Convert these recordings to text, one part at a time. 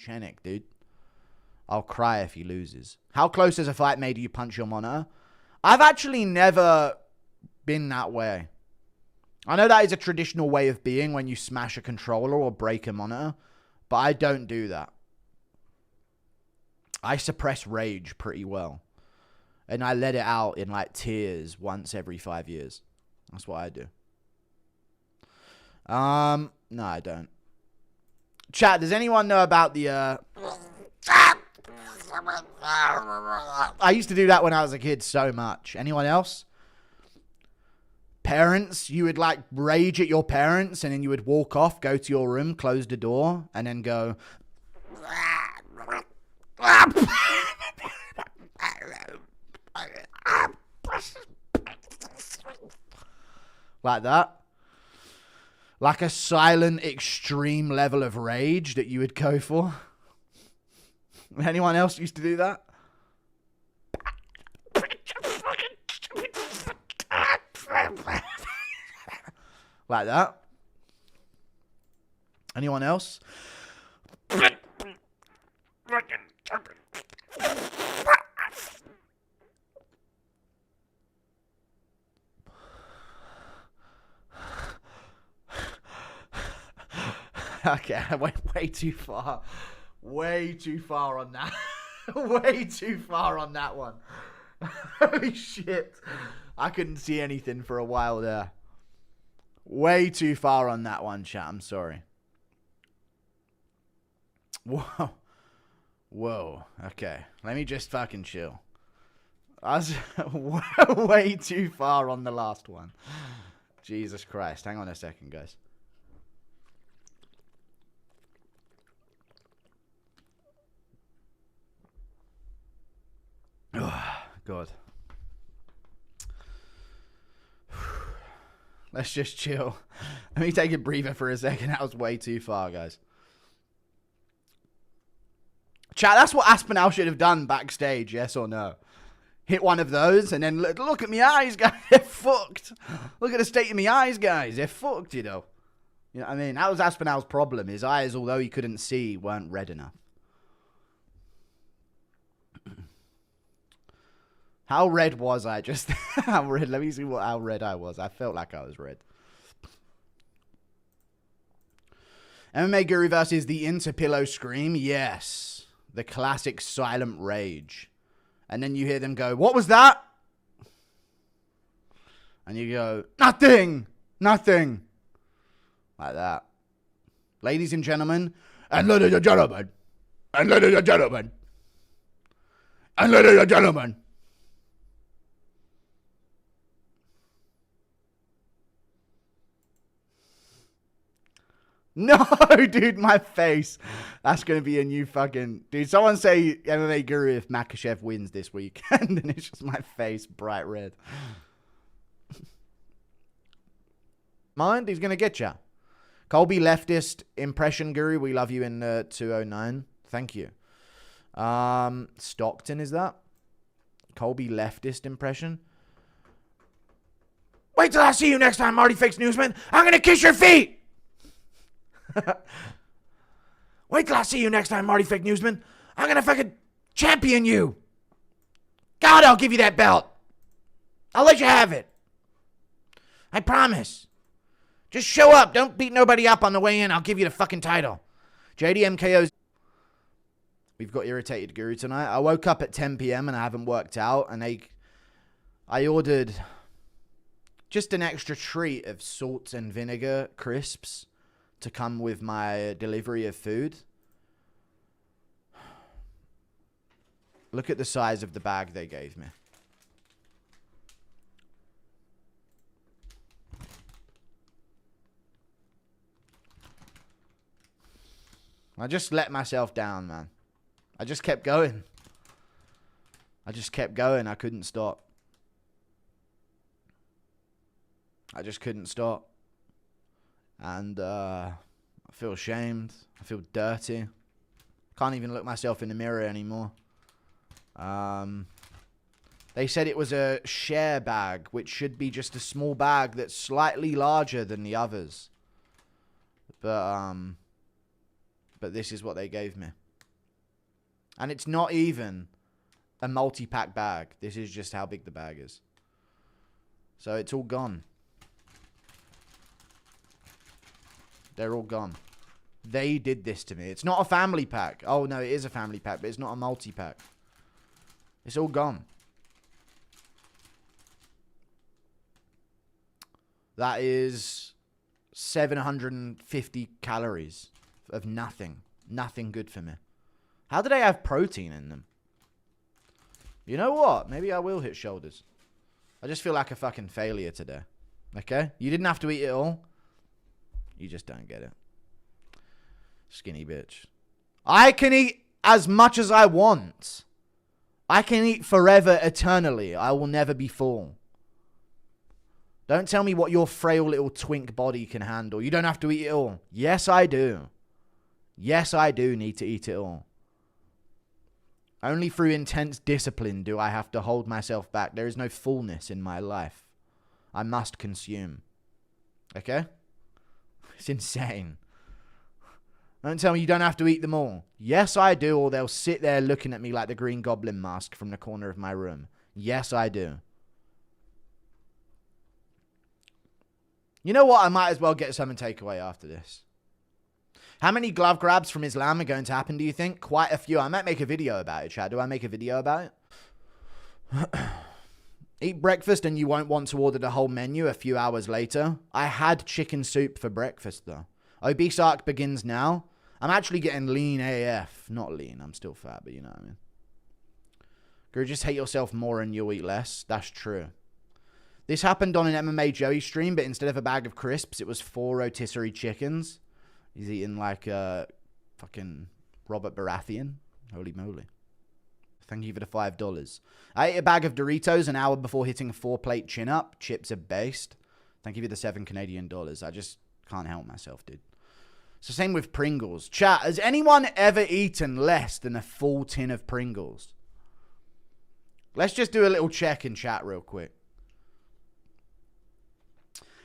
Chenik, dude. I'll cry if he loses. How close has a fight made you punch your monitor? I've actually never been that way. I know that is a traditional way of being when you smash a controller or break a monitor, but I don't do that. I suppress rage pretty well. And I let it out in like tears once every 5 years. That's what I do. No, I don't. Chat, does anyone know about the, I used to do that when I was a kid so much. Anyone else? Parents, you would like rage at your parents and then you would walk off, go to your room, close the door, and then go... like that. Like a silent, extreme level of rage that you would go for. Anyone else used to do that? Like that. Anyone else? Okay, I went way too far. Way too far on that. Way too far on that one. Holy shit. I couldn't see anything for a while there. Way too far on that one, chat. I'm sorry. Whoa. Whoa. Okay. Let me just fucking chill. I was way too far on the last one. Jesus Christ. Hang on a second, guys. Oh, God. Let's just chill. Let me take a breather for a second. That was way too far, guys. Chat, that's what Aspinall should have done backstage, yes or no? Hit one of those and then look at me eyes, guys. They're fucked. Look at the state of me eyes, guys. They're fucked, you know. You know what I mean? That was Aspinall's problem. His eyes, although he couldn't see, weren't red enough. How red was I? Just how red? Let me see how red I was. I felt like I was red. MMA Guru versus the Interpillow Scream. Yes. The classic silent rage. And then you hear them go, "What was that?" And you go, "Nothing. Nothing." Like that. Ladies and gentlemen. And ladies and gentlemen. And ladies and gentlemen. And ladies and gentlemen. No, dude, my face. That's going to be a new fucking... Dude, someone say MMA Guru if Makhachev wins this week. And then it's just my face bright red. Mind? He's going to get ya. Colby Leftist Impression Guru. We love you in 209. Thank you. Stockton, is that? Colby Leftist Impression. Wait till I see you next time, Marty Fakes Newsman. I'm going to kiss your feet. Wait till I see you next time, Marty Fake Newsman. I'm gonna fucking champion you. God, I'll give you that belt. I'll let you have it. I promise. Just show up. Don't beat nobody up on the way in. I'll give you the fucking title. JDMKO's. We've got Irritated Guru tonight. I woke up at 10 p.m. and I haven't worked out. And I ordered just an extra treat of salt and vinegar crisps to come with my delivery of food. Look at the size of the bag they gave me. I just let myself down, man. I just kept going. I just kept going. I couldn't stop. I just couldn't stop. And I feel ashamed. I feel dirty. Can't even look myself in the mirror anymore. They said it was a share bag, which should be just a small bag that's slightly larger than the others. But this is what they gave me. And it's not even a multi-pack bag. This is just how big the bag is. So it's all gone. They're all gone. They did this to me. It's not a family pack. Oh, no, it is a family pack, but it's not a multi-pack. It's all gone. That is 750 calories of nothing. Nothing good for me. How do they have protein in them? You know what? Maybe I will hit shoulders. I just feel like a fucking failure today. Okay? You didn't have to eat it all. You just don't get it. Skinny bitch. I can eat as much as I want. I can eat forever, eternally. I will never be full. Don't tell me what your frail little twink body can handle. You don't have to eat it all. Yes, I do. Yes, I do need to eat it all. Only through intense discipline do I have to hold myself back. There is no fullness in my life. I must consume. Okay? It's insane. Don't tell me you don't have to eat them all. Yes, I do, or they'll sit there looking at me like the Green Goblin mask from the corner of my room. Yes, I do. You know what? I might as well get some and take away after this. How many glove grabs from Islam are going to happen, do you think? Quite a few. I might make a video about it, Chad. Do I make a video about it? Eat breakfast and you won't want to order the whole menu a few hours later. I had chicken soup for breakfast, though. Obese arc begins now. I'm actually getting lean AF. Not lean. I'm still fat, but you know what I mean. Girl, just hate yourself more and you'll eat less. That's true. This happened on an MMA Joey stream, but instead of a bag of crisps, it was 4 rotisserie chickens. He's eating like fucking Robert Baratheon. Holy moly. Thank you for the $5. I ate a bag of Doritos an hour before hitting a 4-plate chin-up. Chips are based. Thank you for the $7 Canadian. I just can't help myself, dude. So same with Pringles. Chat, has anyone ever eaten less than a full tin of Pringles? Let's just do a little check in chat real quick.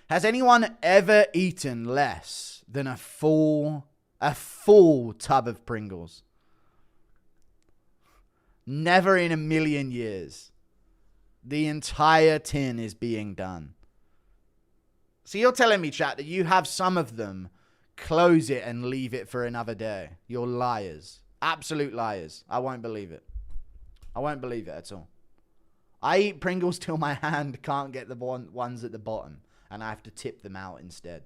Has anyone ever eaten less than a full tub of Pringles? Never in a million years. The entire tin is being done. So you're telling me, chat, that you have some of them, close it and leave it for another day. You're liars. Absolute liars. I won't believe it. I won't believe it at all. I eat Pringles till my hand can't get the ones at the bottom. And I have to tip them out instead.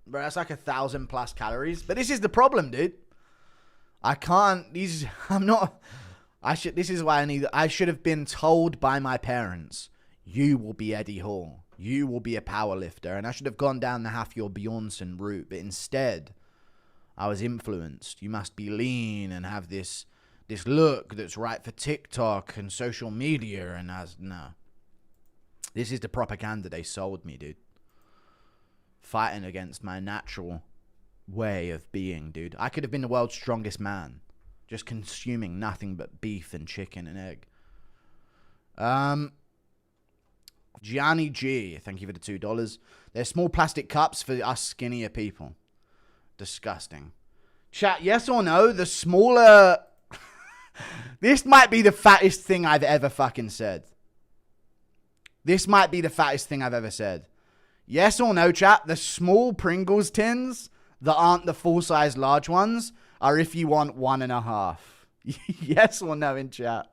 Bro, that's like 1,000+ calories. But this is the problem, dude. I can't. This is why I should have been told by my parents, you will be Eddie Hall. You will be a power lifter. And I should have gone down the Hafthor Bjornsson route. But instead, I was influenced. You must be lean and have this look that's right for TikTok and social media. And no. This is the propaganda they sold me, dude. Fighting against my natural way of being, dude. I could have been the world's strongest man. Just consuming nothing but beef and chicken and egg. Gianni G, thank you for the $2. They're small plastic cups for us skinnier people. Disgusting. Chat, yes or no? The smaller... This might be the fattest thing I've ever fucking said. This might be the fattest thing I've ever said. Yes or no, chat? The small Pringles tins that aren't the full-size large ones are if you want 1.5. Yes or no in chat?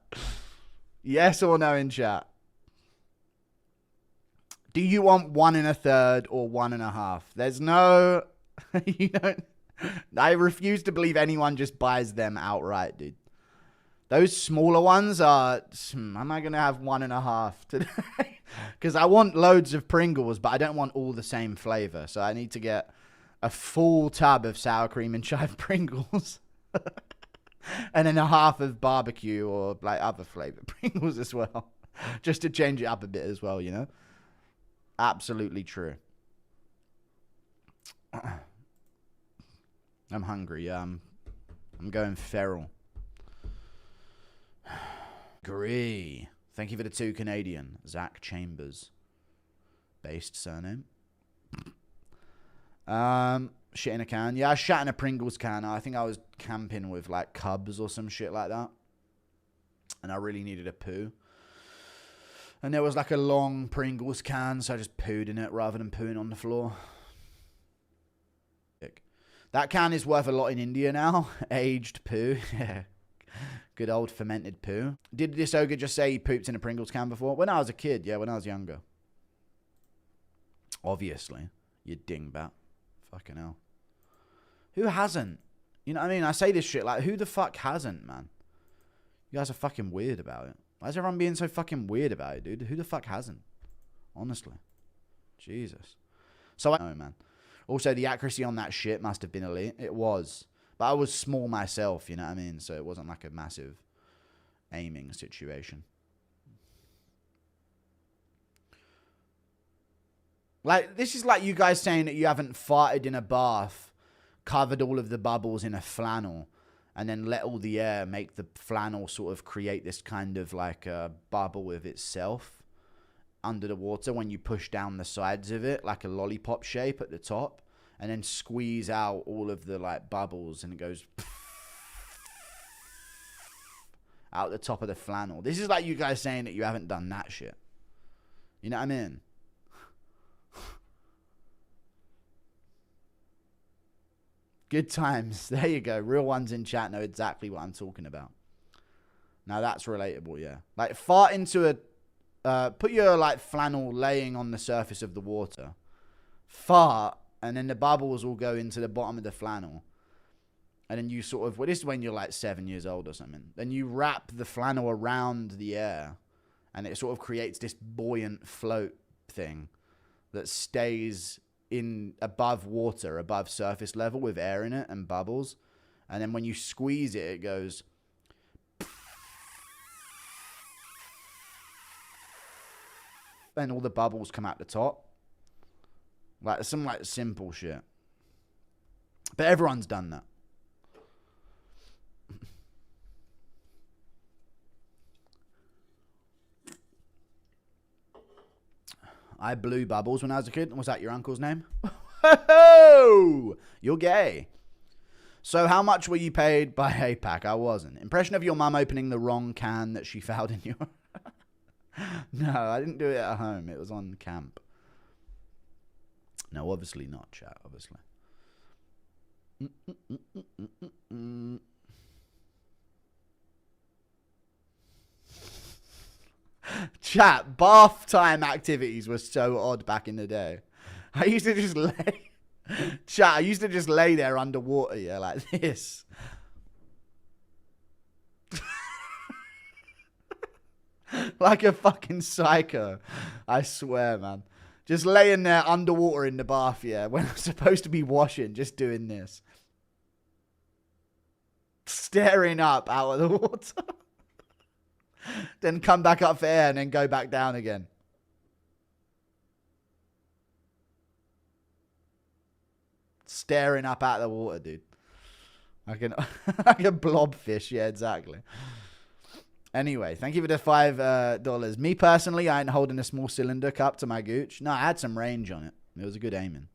Yes or no in chat? Do you want 1 1/3 or 1.5? There's no... You don't... I refuse to believe anyone just buys them outright, dude. Those smaller ones are... Am I going to have 1.5 today? Because I want loads of Pringles, but I don't want all the same flavor. So I need to get a full tub of sour cream and chive Pringles. And then a half of barbecue or like other flavor Pringles as well. Just to change it up a bit as well, you know? Absolutely true. I'm hungry, yeah. I'm going feral. Agree. Thank you for the 2 Canadian. Zach Chambers. Based surname. Shit in a can. Yeah, I shat in a Pringles can. I think I was camping with like cubs or some shit like that. And I really needed a poo. And there was like a long Pringles can, so I just pooed in it rather than pooing on the floor. That can is worth a lot in India now. Aged poo. Yeah. Good old fermented poo. Did this ogre just say he pooped in a Pringles can before? When I was a kid, yeah, when I was younger. Obviously. You dingbat. Fucking hell. Who hasn't? You know what I mean? I say this shit like, who the fuck hasn't, man? You guys are fucking weird about it. Why is everyone being so fucking weird about it, dude? Who the fuck hasn't? Honestly. Jesus. So, I know, man. Also, the accuracy on that shit must have been elite. It was. But I was small myself, you know what I mean? So it wasn't like a massive aiming situation. Like, this is like you guys saying that you haven't farted in a bath, covered all of the bubbles in a flannel, and then let all the air make the flannel sort of create this kind of like a bubble with itself under the water when you push down the sides of it, like a lollipop shape at the top, and then squeeze out all of the like bubbles and it goes out the top of the flannel. This is like you guys saying that you haven't done that shit. You know what I mean? Good times. There you go. Real ones in chat know exactly what I'm talking about. Now that's relatable, yeah. Like fart into a... put your like flannel laying on the surface of the water. Fart, and then the bubbles will go into the bottom of the flannel. And then you sort of... Well, this is when you're like 7 years old or something. Then you wrap the flannel around the air. And it sort of creates this buoyant float thing that stays in above water, above surface level with air in it and bubbles. And then when you squeeze it, it goes... And all the bubbles come out the top. Like some like simple shit. But everyone's done that. I blew bubbles when I was a kid. Was that your uncle's name? Oh, you're gay. So how much were you paid by APAC? I wasn't. Impression of your mum opening the wrong can that she found in your... No, I didn't do it at home. It was on camp. No, obviously not, chat. Obviously. Chat, bath time activities were so odd back in the day. I used to just lay... Chat, I used to just lay there underwater, yeah, like this. Like a fucking psycho. I swear, man. Just laying there underwater in the bath, yeah, when I'm supposed to be washing, just doing this. Staring up out of the water. Then come back up for air and then go back down again. Staring up out of the water, dude. Like a blobfish, yeah, exactly. Anyway, thank you for the $5. Me personally, I ain't holding a small cylinder cup to my gooch. No, I had some range on it. It was a good aiming.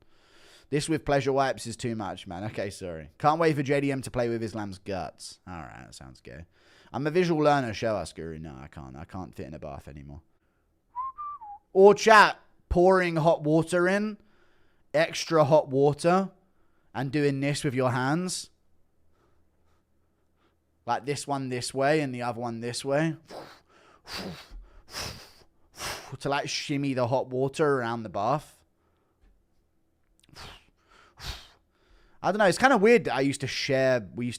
This with pleasure wipes is too much, man. Okay, sorry. Can't wait for JDM to play with Islam's guts. All right, that sounds gay. I'm a visual learner. Show us, Guru. No, I can't. I can't fit in a bath anymore. Or chat, pouring hot water in, extra hot water, and doing this with your hands. Like this one this way and the other one this way. To like shimmy the hot water around the bath. I don't know. It's kind of weird that we used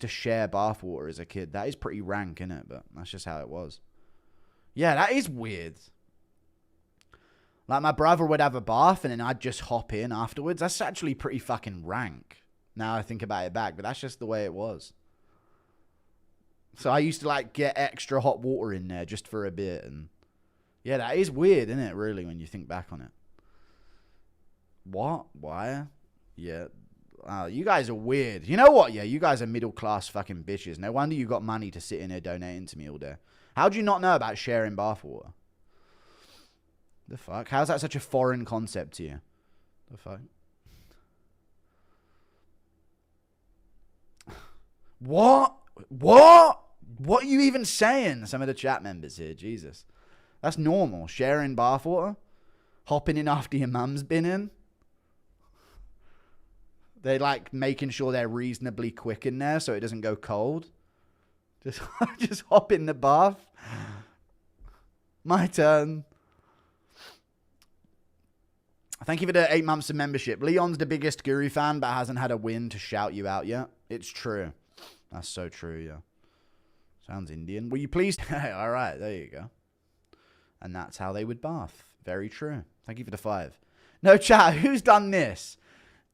to share bath water as a kid. That is pretty rank, isn't it? But that's just how it was. Yeah, that is weird. Like my brother would have a bath and then I'd just hop in afterwards. That's actually pretty fucking rank. Now I think about it back, but that's just the way it was. So I used to like get extra hot water in there just for a bit. And yeah, that is weird, isn't it? Really, when you think back on it. What? Why? Yeah. You guys are weird. You know what? Yeah, you guys are middle class fucking bitches. No wonder you got money to sit in here donating to me all day. How do you not know about sharing bathwater? The fuck? How's that such a foreign concept to you? The fuck? What? What? What are you even saying? Some of the chat members here, Jesus. That's normal. Sharing bathwater? Hopping in after your mum's been in? They're like making sure they're reasonably quick in there so it doesn't go cold. Just hop in the bath. My turn. Thank you for the 8 months of membership. Leon's the biggest Guru fan, but hasn't had a win to shout you out yet. It's true. That's so true, yeah. Sounds Indian. Will you please? All right, there you go. And that's how they would bath. Very true. Thank you for the 5. No, chat, who's done this?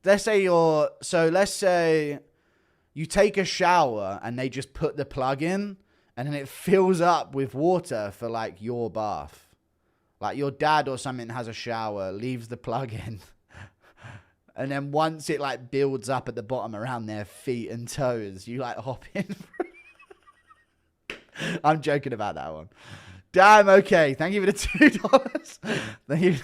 Let's say you take a shower and they just put the plug in and then it fills up with water for like your bath. Like your dad or something has a shower, leaves the plug in. And then once it like builds up at the bottom around their feet and toes, you like hop in. I'm joking about that one. Damn, okay. Thank you for the $2. Thank you.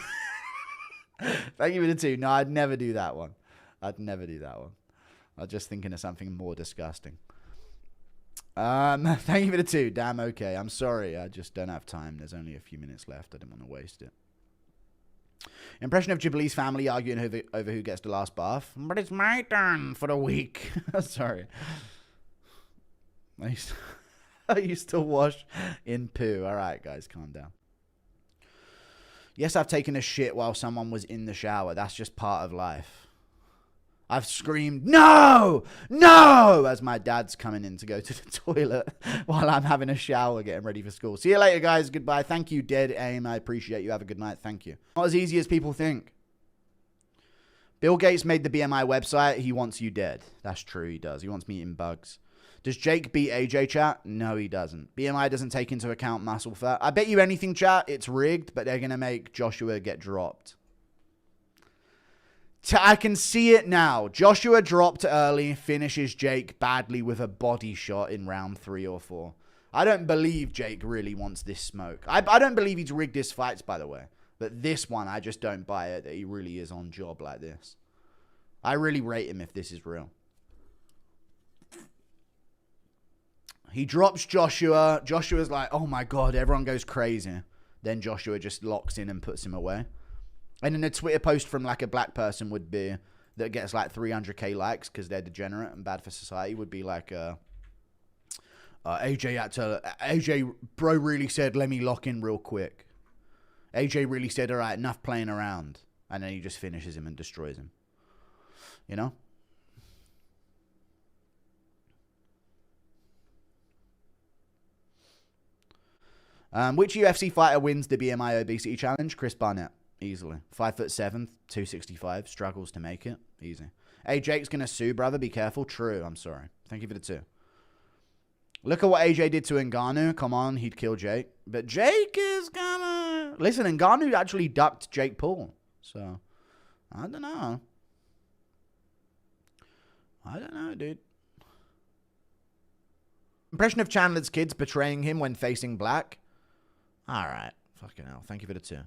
Thank you for the 2. No, I'd never do that one. I'd never do that one. I was just thinking of something more disgusting. Thank you for the 2. Damn, okay. I'm sorry. I just don't have time. There's only a few minutes left. I didn't want to waste it. Impression of Jubilee's family arguing over who gets the last bath. But it's my turn for the week. Sorry. I used to wash in poo. All right, guys, calm down. Yes, I've taken a shit while someone was in the shower. That's just part of life. I've screamed, no, no, as my dad's coming in to go to the toilet while I'm having a shower getting ready for school. See you later, guys. Goodbye. Thank you, Dead Aim. I appreciate you. Have a good night. Thank you. Not as easy as people think. Bill Gates made the BMI website. He wants you dead. That's true. He does. He wants me eating bugs. Does Jake beat AJ, chat? No, he doesn't. BMI doesn't take into account muscle fat. I bet you anything, chat, it's rigged, but they're going to make Joshua get dropped. I can see it now. Joshua dropped early, finishes Jake badly with a body shot in round 3 or 4. I don't believe Jake really wants this smoke. I don't believe he's rigged his fights, by the way. But this one, I just don't buy it that he really is on job like this. I really rate him if this is real. He drops Joshua. Joshua's like, oh my God, everyone goes crazy. Then Joshua just locks in and puts him away. And then a Twitter post from like a black person would be, that gets like 300k likes because they're degenerate and bad for society, would be like, AJ bro really said, let me lock in real quick. AJ really said, all right, enough playing around. And then he just finishes him and destroys him. You know? Which UFC fighter wins the BMI obesity challenge? Chris Barnett. Easily. 5'7", 265. Struggles to make it. Easy. Hey, Jake's going to sue, brother. Be careful. True. I'm sorry. Thank you for the 2. Look at what AJ did to Ngannou. Come on. He'd kill Jake. But Jake is gonna... Listen, Ngannou actually ducked Jake Paul. So, I don't know. I don't know, dude. Impression of Chandler's kids betraying him when facing black. All right. Fucking hell. Thank you for the 2.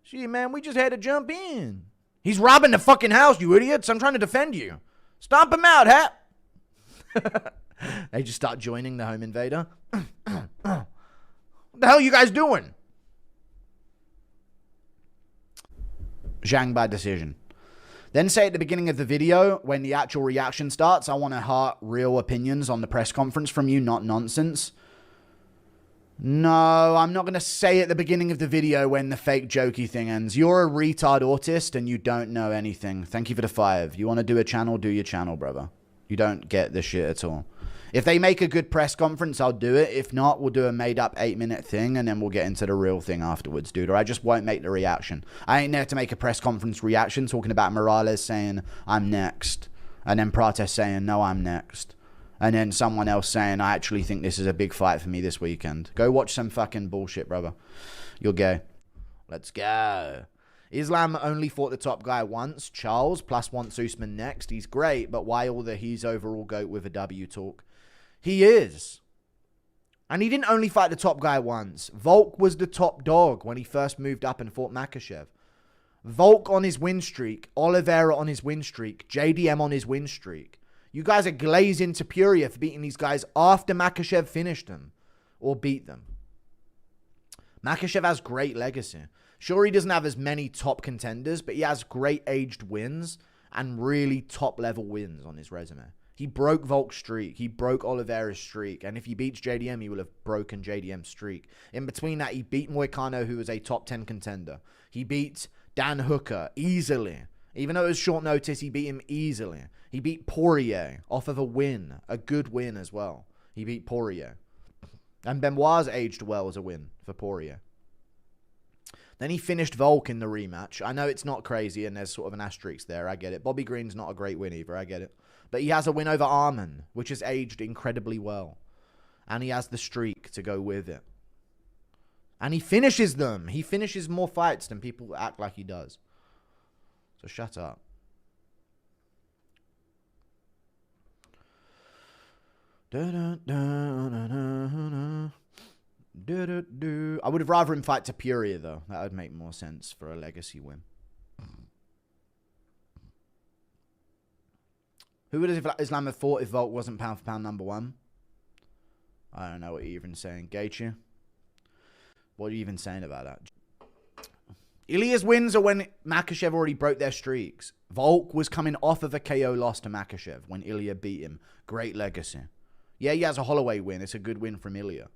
Gee, man, we just had to jump in. He's robbing the fucking house, you idiots. I'm trying to defend you. Stomp him out, Hap. They just start joining the home invader. What the hell are you guys doing? Zhang by decision. Then say at the beginning of the video, when the actual reaction starts, I want to heart real opinions on the press conference from you, not nonsense. No, I'm not going to say at the beginning of the video when the fake jokey thing ends. You're a retard autist and you don't know anything. Thank you for the 5. You want to do a channel, do your channel, brother. You don't get this shit at all. If they make a good press conference, I'll do it. If not, we'll do a made-up 8-minute thing and then we'll get into the real thing afterwards, dude. Or I just won't make the reaction. I ain't there to make a press conference reaction talking about Morales saying, I'm next. And then Prates saying, no, I'm next. And then someone else saying, I actually think this is a big fight for me this weekend. Go watch some fucking bullshit, brother. You're gay. Let's go. Islam only fought the top guy once, Charles, plus wants Usman next. He's great, but why all the he's overall GOAT with a W talk? He is. And he didn't only fight the top guy once. Volk was the top dog when he first moved up and fought Makhachev. Volk on his win streak. Oliveira on his win streak. JDM on his win streak. You guys are glazing Topuria for beating these guys after Makhachev finished them. Or beat them. Makhachev has great legacy. Sure, he doesn't have as many top contenders, but he has great aged wins and really top-level wins on his resume. He broke Volk's streak. He broke Oliveira's streak. And if he beats JDM, he will have broken JDM's streak. In between that, he beat Moicano, who was a top 10 contender. He beat Dan Hooker easily. Even though it was short notice, he beat him easily. He beat Poirier off of a win. A good win as well. He beat Poirier. And Benoit's aged well as a win for Poirier. Then he finished Volk in the rematch. I know it's not crazy and there's sort of an asterisk there. I get it. Bobby Green's not a great win either. I get it. But he has a win over Arman, which has aged incredibly well. And he has the streak to go with it. And he finishes them. He finishes more fights than people act like he does. So shut up. I would have rather him fight Topuria, though. That would make more sense for a legacy win. Who would Islam have fought if Volk wasn't pound for pound number one? I don't know what you're even saying. Gaethje? What are you even saying about that? Ilia's wins are when Makhachev already broke their streaks. Volk was coming off of a KO loss to Makhachev when Ilia beat him. Great legacy. Yeah, he has a Holloway win. It's a good win from Ilia.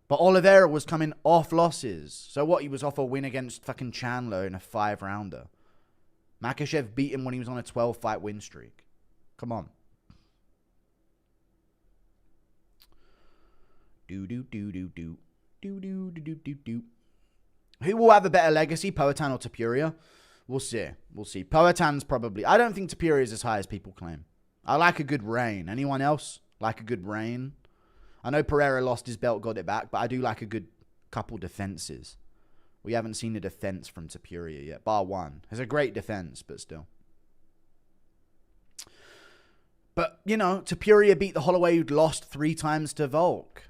But Oliveira was coming off losses. So what? He was off a win against fucking Chandler in a 5-rounder. Makhachev beat him when he was on a 12-fight win streak. Come on. Do. Who will have a better legacy, Poatan or Topuria? We'll see. We'll see. Poatan's probably... I don't think Topuria is as high as people claim. I like a good reign. Anyone else like a good reign? I know Pereira lost his belt, got it back, but I do like a good couple defenses. We haven't seen a defense from Topuria yet, bar one. It's a great defense, but still. But, you know, Topuria beat the Holloway who'd lost 3 times to Volk.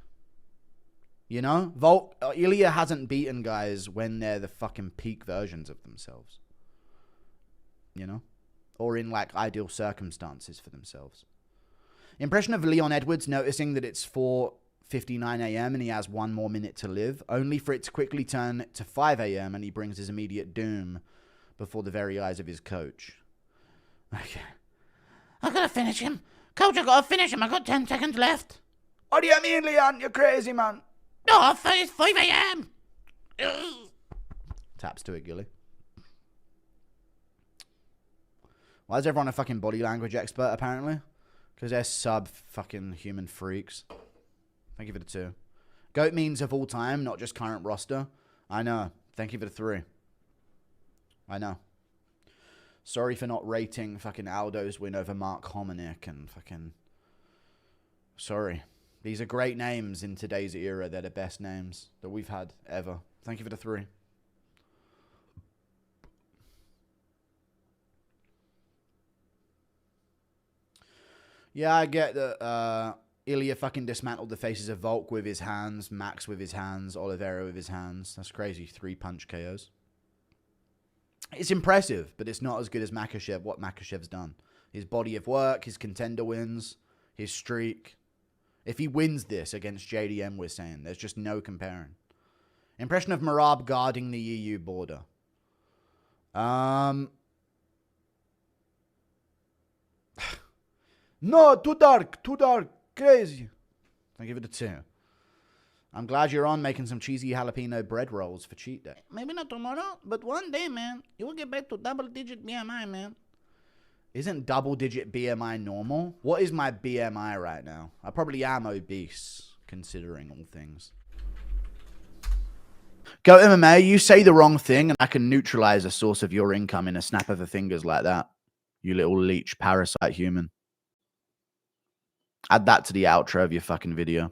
You know? Ilia hasn't beaten guys when they're the fucking peak versions of themselves. You know? Or in, like, ideal circumstances for themselves. Impression of Leon Edwards noticing that it's 4:59 a.m. and he has 1 more minute to live, only for it to quickly turn to 5 a.m. and he brings his immediate doom before the very eyes of his coach. Okay. I gotta finish him. Coach, I gotta finish him. I got 10 seconds left. What do you mean, Leon? You're crazy, man. No, it's 5 a.m. Taps to it, Gilly. Why is everyone a fucking body language expert, apparently? Because they're sub-fucking human freaks. Thank you for the 2. GOAT means of all time, not just current roster. I know. Thank you for the 3. I know. Sorry for not rating fucking Aldo's win over Mark Hominick and fucking... Sorry. These are great names in today's era. They're the best names that we've had ever. Thank you for the 3. Yeah, I get that Ilia fucking dismantled the faces of Volk with his hands, Max with his hands, Oliveira with his hands. That's crazy. 3-punch KOs. It's impressive, but it's not as good as Makhachev, what Makhachev's done. His body of work, his contender wins, his streak. If he wins this against JDM, we're saying, there's just no comparing. Impression of Marab guarding the EU border. No, too dark, crazy. Thank you for the 2. I'm glad you're on making some cheesy jalapeno bread rolls for cheat day. Maybe not tomorrow, but one day, man. You will get back to double-digit BMI, man. Isn't double-digit BMI normal? What is my BMI right now? I probably am obese, considering all things. Go MMA, you say the wrong thing, and I can neutralize a source of your income in a snap of the fingers like that. You little leech parasite human. Add that to the outro of your fucking video.